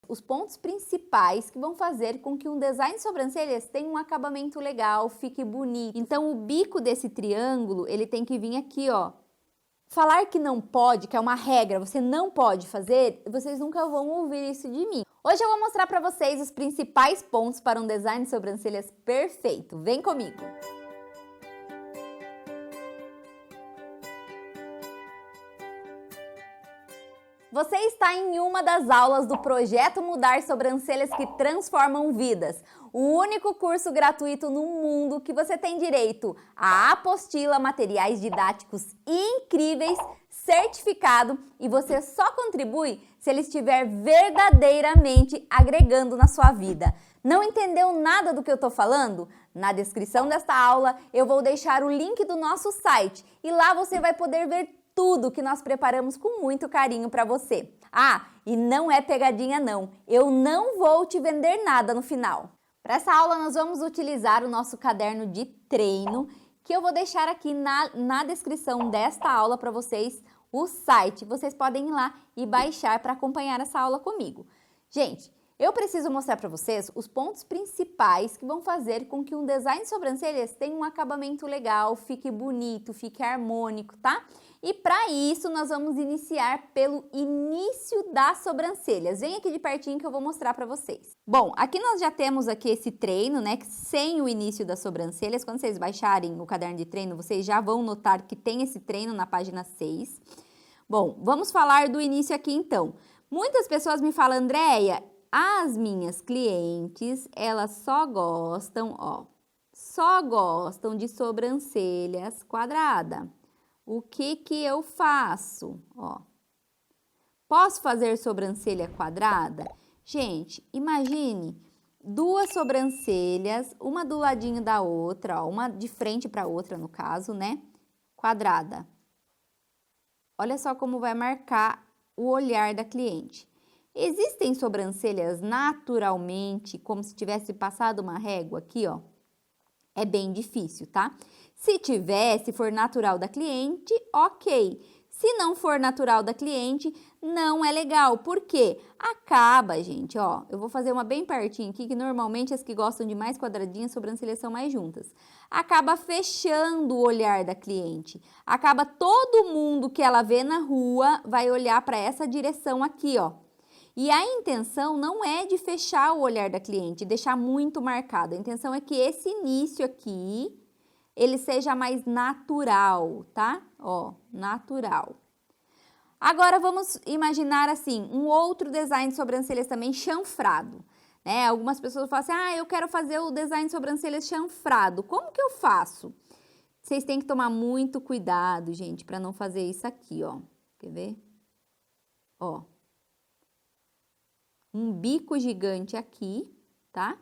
os pontos principais que vão fazer com que um design de sobrancelhas tenha um acabamento legal, fique bonito. Então, o bico desse triângulo, ele tem que vir aqui, ó. Falar que não pode, que é uma regra, você não pode fazer, vocês nunca vão ouvir isso de mim. Hoje eu vou mostrar para vocês os principais pontos para um design de sobrancelhas perfeito. Vem comigo! Você está em uma das aulas do Projeto Mudar Sobrancelhas que Transformam Vidas, o único curso gratuito no mundo que você tem direito à apostila, materiais didáticos incríveis, certificado, e você só contribui se ele estiver verdadeiramente agregando na sua vida. Não entendeu nada do que eu estou falando? Na descrição desta aula eu vou deixar o link do nosso site e lá você vai poder ver tudo que nós preparamos com muito carinho para você. Ah, e não é pegadinha não, eu não vou te vender nada no final. Para essa aula nós vamos utilizar o nosso caderno de treino, que eu vou deixar aqui na descrição desta aula para vocês, o site. Vocês podem ir lá e baixar para acompanhar essa aula comigo. Gente, eu preciso mostrar para vocês os pontos principais que vão fazer com que um design de sobrancelhas tenha um acabamento legal, fique bonito, fique harmônico, tá? E para isso nós vamos iniciar pelo início das sobrancelhas. Vem aqui de pertinho que eu vou mostrar para vocês. Bom, aqui nós já temos aqui esse treino, né, sem o início das sobrancelhas. Quando vocês baixarem o caderno de treino, vocês já vão notar que tem esse treino na página 6. Bom, vamos falar do início aqui então. Muitas pessoas me falam, Andréia, as minhas clientes, elas só gostam de sobrancelhas quadrada. O que eu faço? Ó, posso fazer sobrancelha quadrada? Gente, imagine duas sobrancelhas, uma do ladinho da outra, ó, uma de frente para a outra no caso, né? Quadrada. Olha só como vai marcar o olhar da cliente. Existem sobrancelhas naturalmente, como se tivesse passado uma régua aqui, ó. É bem difícil, tá? Se for natural da cliente, ok. Se não for natural da cliente, não é legal. Por quê? Acaba, gente, ó. Eu vou fazer uma bem pertinho aqui, que normalmente as que gostam de mais quadradinhas, sobrancelhas são mais juntas. Acaba fechando o olhar da cliente. Acaba todo mundo que ela vê na rua vai olhar para essa direção aqui, ó. E a intenção não é de fechar o olhar da cliente, deixar muito marcado. A intenção é que esse início aqui, ele seja mais natural, tá? Ó, natural. Agora vamos imaginar assim, um outro design de sobrancelhas também chanfrado, né? Algumas pessoas falam assim, eu quero fazer o design de sobrancelhas chanfrado. Como que eu faço? Vocês têm que tomar muito cuidado, gente, para não fazer isso aqui, ó. Quer ver? Ó. Um bico gigante aqui, tá?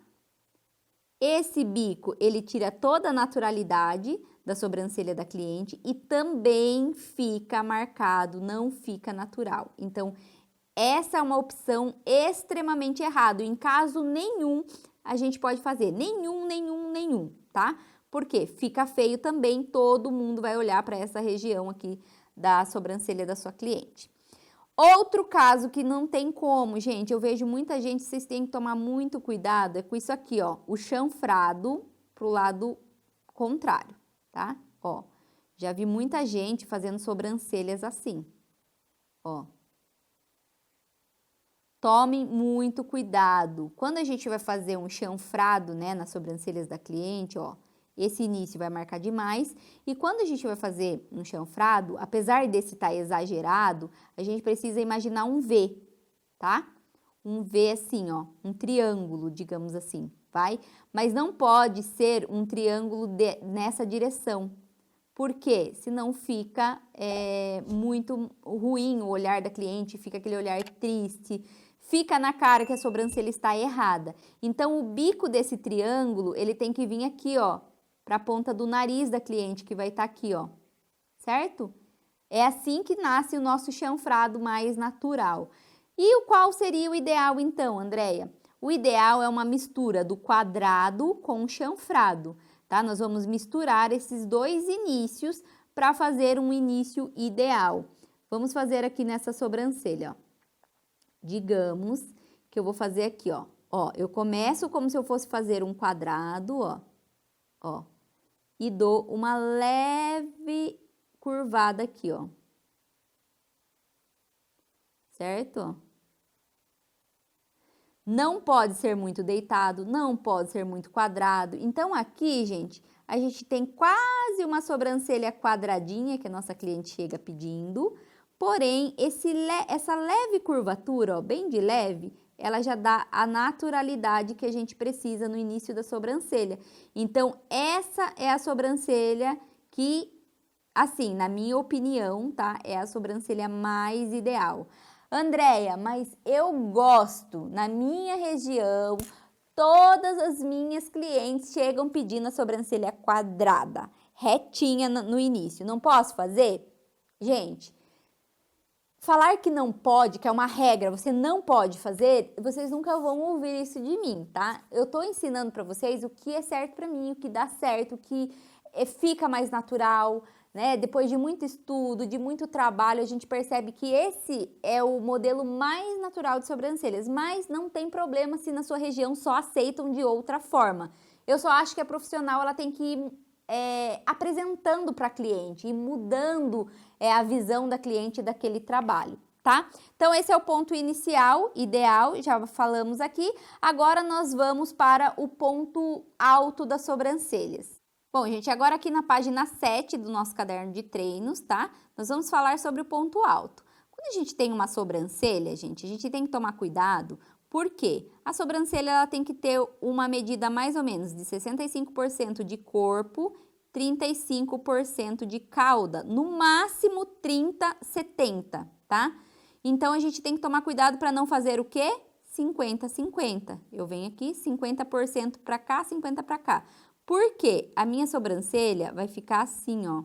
Esse bico, ele tira toda a naturalidade da sobrancelha da cliente e também fica marcado, não fica natural. Então, essa é uma opção extremamente errada. Em caso nenhum, a gente pode fazer. Nenhum, tá? Porque fica feio também, todo mundo vai olhar para essa região aqui da sobrancelha da sua cliente. Outro caso que não tem como, gente, eu vejo muita gente, vocês têm que tomar muito cuidado, é com isso aqui, ó, o chanfrado pro lado contrário, tá? Ó, já vi muita gente fazendo sobrancelhas assim, ó. Tomem muito cuidado. Quando a gente vai fazer um chanfrado, né, nas sobrancelhas da cliente, ó, esse início vai marcar demais. E quando a gente vai fazer um chanfrado, apesar desse estar exagerado, a gente precisa imaginar um V, tá? Um V assim, ó, um triângulo, digamos assim, vai? Mas não pode ser um triângulo nessa direção. Por quê? Senão fica muito ruim o olhar da cliente, fica aquele olhar triste, fica na cara que a sobrancelha está errada. Então, o bico desse triângulo, ele tem que vir aqui, ó, para a ponta do nariz da cliente, que vai estar aqui, ó, certo? É assim que nasce o nosso chanfrado mais natural. E qual seria o ideal, então, Andréia? O ideal é uma mistura do quadrado com o chanfrado, tá? Nós vamos misturar esses dois inícios para fazer um início ideal. Vamos fazer aqui nessa sobrancelha, ó. Digamos que eu vou fazer aqui, ó. Ó, eu começo como se eu fosse fazer um quadrado, ó. Ó. E dou uma leve curvada aqui, ó. Certo? Não pode ser muito deitado, não pode ser muito quadrado. Então, aqui, gente, a gente tem quase uma sobrancelha quadradinha que a nossa cliente chega pedindo. Porém, essa leve curvatura, ó, bem de leve, ela já dá a naturalidade que a gente precisa no início da sobrancelha. Então, essa é a sobrancelha que, assim, na minha opinião, tá? É a sobrancelha mais ideal. Andréia, mas eu gosto, na minha região, todas as minhas clientes chegam pedindo a sobrancelha quadrada, retinha no início. Não posso fazer? Gente, falar que não pode, que é uma regra, você não pode fazer, vocês nunca vão ouvir isso de mim, tá? Eu tô ensinando pra vocês o que é certo pra mim, o que dá certo, o que fica mais natural, né? Depois de muito estudo, de muito trabalho, a gente percebe que esse é o modelo mais natural de sobrancelhas, mas não tem problema se na sua região só aceitam de outra forma. Eu só acho que a profissional ela tem que ir apresentando para a cliente e mudando a visão da cliente daquele trabalho, tá? Então, esse é o ponto inicial, ideal, já falamos aqui. Agora, nós vamos para o ponto alto das sobrancelhas. Bom, gente, agora aqui na página 7 do nosso caderno de treinos, tá? Nós vamos falar sobre o ponto alto. Quando a gente tem uma sobrancelha, gente, a gente tem que tomar cuidado. Por quê? A sobrancelha ela tem que ter uma medida mais ou menos de 65% de corpo, 35% de cauda, no máximo 30-70, tá? Então, a gente tem que tomar cuidado para não fazer o quê? 50-50. Eu venho aqui, 50% para cá, 50% para cá. Por quê? A minha sobrancelha vai ficar assim, ó.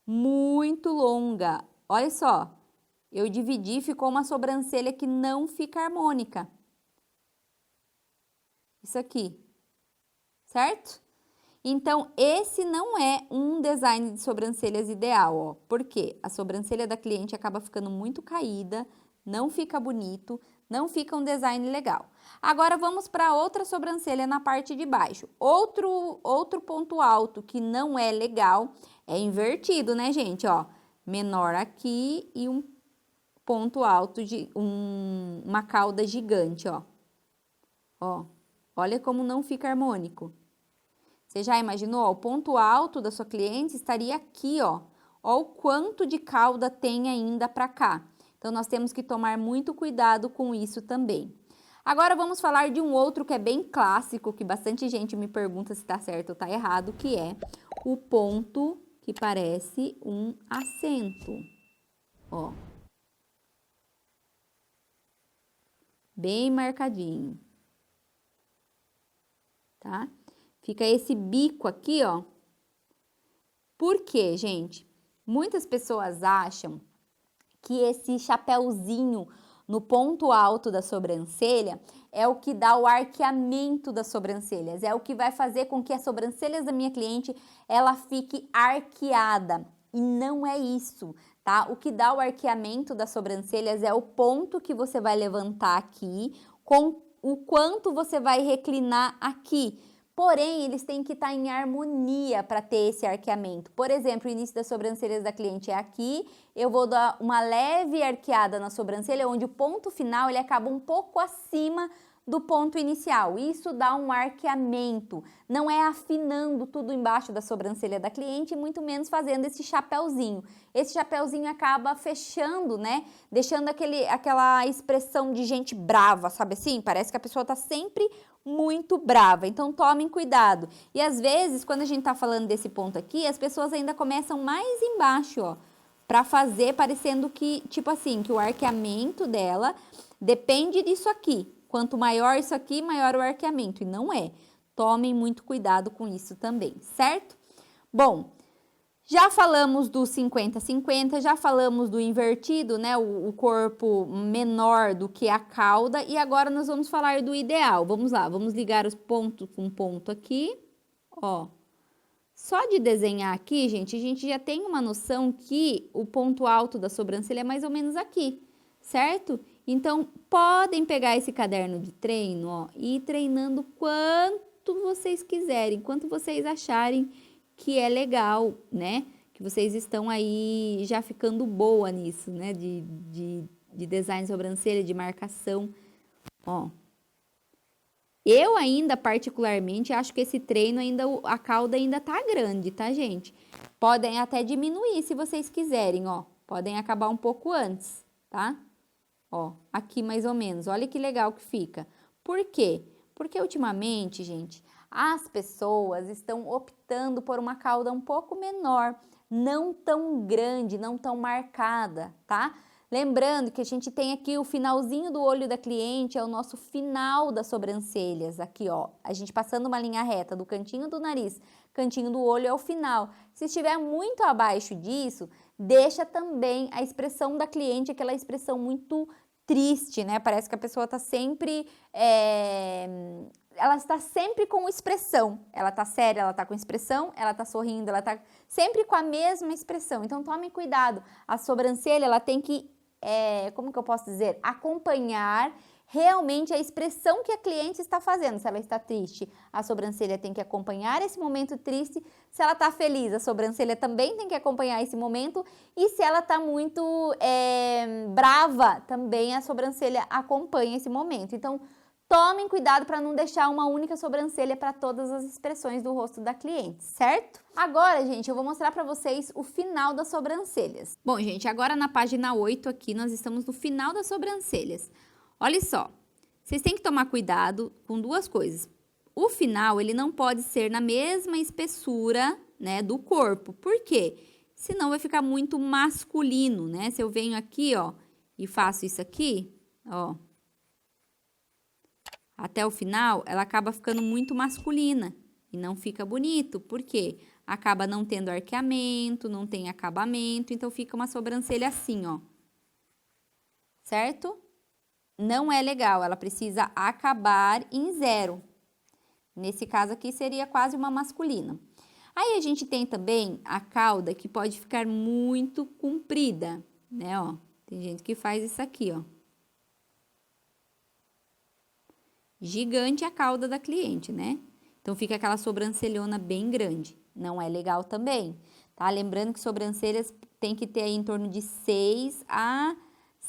Muito longa. Olha só. Eu dividi, ficou uma sobrancelha que não fica harmônica. Isso aqui. Certo? Então, esse não é um design de sobrancelhas ideal, ó. Por quê? A sobrancelha da cliente acaba ficando muito caída, não fica bonito, não fica um design legal. Agora, vamos para outra sobrancelha na parte de baixo. Outro ponto alto que não é legal é invertido, né, gente? Ó, menor aqui e um ponto alto de uma cauda gigante, ó. Ó, olha como não fica harmônico. Você já imaginou? Ó, o ponto alto da sua cliente estaria aqui, ó. Ó o quanto de cauda tem ainda para cá. Então, nós temos que tomar muito cuidado com isso também. Agora, vamos falar de um outro que é bem clássico, que bastante gente me pergunta se tá certo ou tá errado, que é o ponto que parece um acento. Ó. Bem marcadinho. Tá? Fica esse bico aqui, ó. Por quê, gente? Muitas pessoas acham que esse chapéuzinho no ponto alto da sobrancelha é o que dá o arqueamento das sobrancelhas, é o que vai fazer com que as sobrancelhas da minha cliente ela fique arqueada. E não é isso, tá? O que dá o arqueamento das sobrancelhas é o ponto que você vai levantar aqui com o quanto você vai reclinar aqui. Porém, eles têm que estar em harmonia para ter esse arqueamento. Por exemplo, o início das sobrancelhas da cliente é aqui, eu vou dar uma leve arqueada na sobrancelha, onde o ponto final ele acaba um pouco acima do ponto inicial. Isso dá um arqueamento, não é afinando tudo embaixo da sobrancelha da cliente, muito menos fazendo esse chapéuzinho. Esse chapéuzinho acaba fechando, né? Deixando aquela expressão de gente brava, sabe assim? Parece que a pessoa tá sempre muito brava, então tomem cuidado. E às vezes, quando a gente tá falando desse ponto aqui, as pessoas ainda começam mais embaixo, ó, pra fazer parecendo que, tipo assim, que o arqueamento dela depende disso aqui. Quanto maior isso aqui, maior o arqueamento, e não é. Tomem muito cuidado com isso também, certo? Bom, já falamos do 50-50, já falamos do invertido, né? O corpo menor do que a cauda. E agora nós vamos falar do ideal. Vamos lá, vamos ligar os pontos com ponto aqui. Ó, só de desenhar aqui, gente, a gente já tem uma noção que o ponto alto da sobrancelha é mais ou menos aqui, certo? Então, podem pegar esse caderno de treino, ó, e ir treinando quanto vocês quiserem, quanto vocês acharem que é legal, né? Que vocês estão aí já ficando boa nisso, né? De design de sobrancelha, de marcação, ó. Eu ainda, particularmente, acho que esse treino ainda, a cauda ainda tá grande, tá, gente? Podem até diminuir se vocês quiserem, ó. Podem acabar um pouco antes, tá? Ó, aqui mais ou menos. Olha que legal que fica. Por quê? Porque ultimamente, gente, as pessoas estão optando por uma cauda um pouco menor, não tão grande, não tão marcada, tá? Lembrando que a gente tem aqui o finalzinho do olho da cliente, é o nosso final das sobrancelhas, aqui ó, a gente passando uma linha reta do cantinho do nariz, cantinho do olho é o final. Se estiver muito abaixo disso, deixa também a expressão da cliente, aquela expressão muito triste, né? Parece que a pessoa tá sempre, ela está sempre com expressão, ela tá séria, ela tá com expressão, ela tá sorrindo, ela tá sempre com a mesma expressão. Então tome cuidado, a sobrancelha ela tem que como que eu posso dizer? Acompanhar realmente a expressão que a cliente está fazendo. Se ela está triste, a sobrancelha tem que acompanhar esse momento triste. Se ela está feliz, a sobrancelha também tem que acompanhar esse momento. E se ela está muito brava, também a sobrancelha acompanha esse momento. Então, tomem cuidado para não deixar uma única sobrancelha para todas as expressões do rosto da cliente, certo? Agora, gente, eu vou mostrar para vocês o final das sobrancelhas. Bom, gente, agora na página 8 aqui, nós estamos no final das sobrancelhas. Olha só, vocês têm que tomar cuidado com duas coisas. O final, ele não pode ser na mesma espessura, né, do corpo. Por quê? Senão vai ficar muito masculino, né? Se eu venho aqui, ó, e faço isso aqui, ó, até o final, ela acaba ficando muito masculina e não fica bonito. Por quê? Acaba não tendo arqueamento, não tem acabamento, então fica uma sobrancelha assim, ó. Certo? Não é legal, ela precisa acabar em zero. Nesse caso aqui seria quase uma masculina. Aí a gente tem também a cauda que pode ficar muito comprida, né, ó. Tem gente que faz isso aqui, ó. Gigante a cauda da cliente, né? Então, fica aquela sobrancelhona bem grande. Não é legal também, tá? Lembrando que sobrancelhas tem que ter aí em torno de 6 a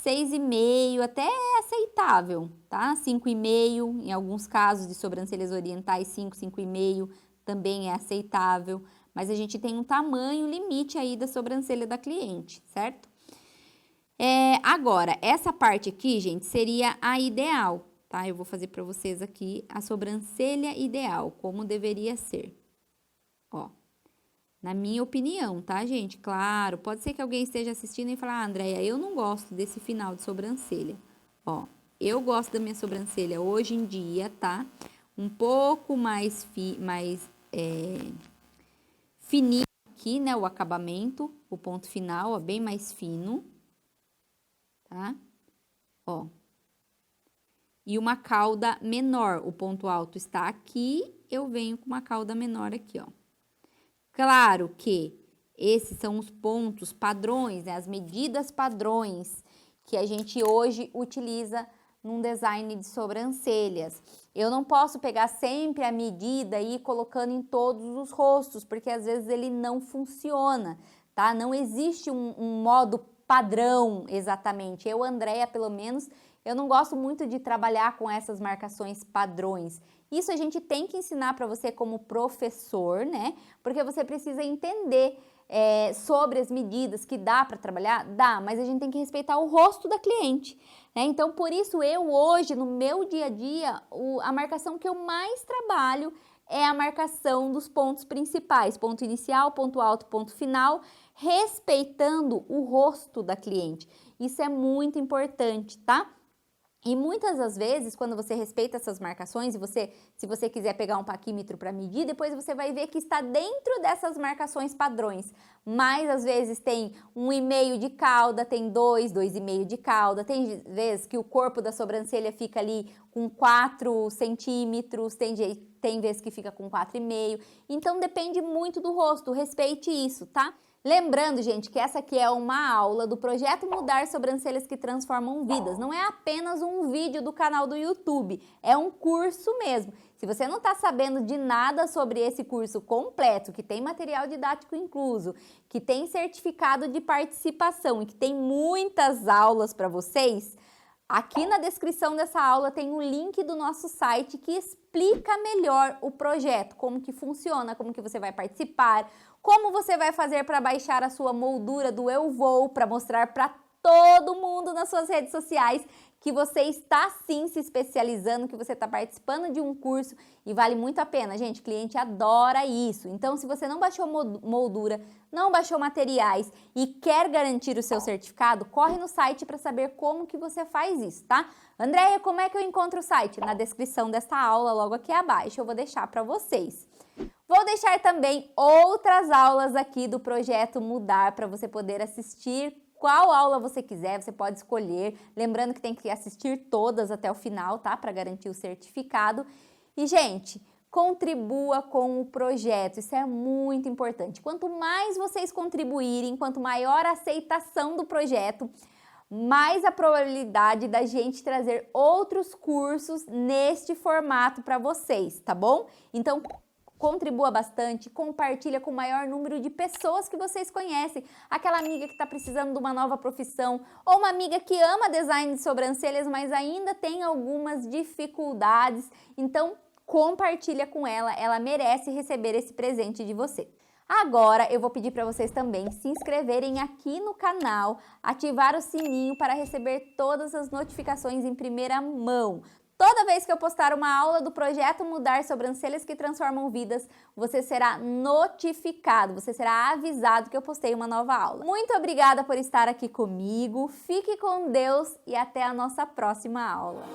6,5, até é aceitável, tá? 5,5, em alguns casos de sobrancelhas orientais, 5, 5,5 também é aceitável. Mas a gente tem um tamanho limite aí da sobrancelha da cliente, certo? Agora, essa parte aqui, gente, seria a ideal, tá? Eu vou fazer pra vocês aqui a sobrancelha ideal, como deveria ser. Ó, na minha opinião, tá, gente? Claro, pode ser que alguém esteja assistindo e fale, ah, Andréia, eu não gosto desse final de sobrancelha. Ó, eu gosto da minha sobrancelha hoje em dia, tá? Um pouco mais, fininho aqui, né, o acabamento, o ponto final, ó, bem mais fino, tá? Ó. E uma cauda menor, o ponto alto está aqui, eu venho com uma cauda menor aqui, ó. Claro que esses são os pontos padrões, né, as medidas padrões que a gente hoje utiliza num design de sobrancelhas. Eu não posso pegar sempre a medida e ir colocando em todos os rostos, porque às vezes ele não funciona, tá? Não existe um modo padrão exatamente. Eu, Andréia, pelo menos, eu não gosto muito de trabalhar com essas marcações padrões. Isso a gente tem que ensinar para você como professor, né? Porque você precisa entender sobre as medidas que dá para trabalhar, dá, mas a gente tem que respeitar o rosto da cliente, né? Então, por isso eu hoje, no meu dia a dia, a marcação que eu mais trabalho é a marcação dos pontos principais, ponto inicial, ponto alto, ponto final, respeitando o rosto da cliente. Isso é muito importante, tá? E muitas das vezes, quando você respeita essas marcações, se você quiser pegar um paquímetro para medir, depois você vai ver que está dentro dessas marcações padrões. Mas às vezes tem 1,5 de cauda, tem 2, 2,5 de cauda, tem vezes que o corpo da sobrancelha fica ali com 4 centímetros, tem vezes que fica com 4,5. Então depende muito do rosto, respeite isso, tá? Lembrando, gente, que essa aqui é uma aula do projeto Mudar Sobrancelhas que Transformam Vidas. Não é apenas um vídeo do canal do YouTube, é um curso mesmo. Se você não está sabendo de nada sobre esse curso completo, que tem material didático incluso, que tem certificado de participação e que tem muitas aulas para vocês, aqui na descrição dessa aula tem o link do nosso site que explica melhor o projeto, como que funciona, como que você vai participar, como você vai fazer para baixar a sua moldura do Eu Vou, para mostrar para todo mundo nas suas redes sociais que você está sim se especializando, que você está participando de um curso e vale muito a pena, gente. O cliente adora isso. Então, se você não baixou moldura, não baixou materiais e quer garantir o seu certificado, corre no site para saber como que você faz isso, tá? Andréia, como é que eu encontro o site? Na descrição dessa aula, logo aqui abaixo, eu vou deixar para vocês. Vou deixar também outras aulas aqui do projeto Mudar para você poder assistir. Qual aula você quiser, você pode escolher. Lembrando que tem que assistir todas até o final, tá? Para garantir o certificado. E, gente, contribua com o projeto. Isso é muito importante. Quanto mais vocês contribuírem, quanto maior a aceitação do projeto, mais a probabilidade da gente trazer outros cursos neste formato para vocês, tá bom? Então, contribua bastante, compartilha com o maior número de pessoas que vocês conhecem. Aquela amiga que está precisando de uma nova profissão, ou uma amiga que ama design de sobrancelhas, mas ainda tem algumas dificuldades. Então, compartilha com ela, ela merece receber esse presente de você. Agora, eu vou pedir para vocês também se inscreverem aqui no canal, ativar o sininho para receber todas as notificações em primeira mão. Toda vez que eu postar uma aula do projeto Mudar Sobrancelhas que Transformam Vidas, você será notificado, você será avisado que eu postei uma nova aula. Muito obrigada por estar aqui comigo, fique com Deus e até a nossa próxima aula.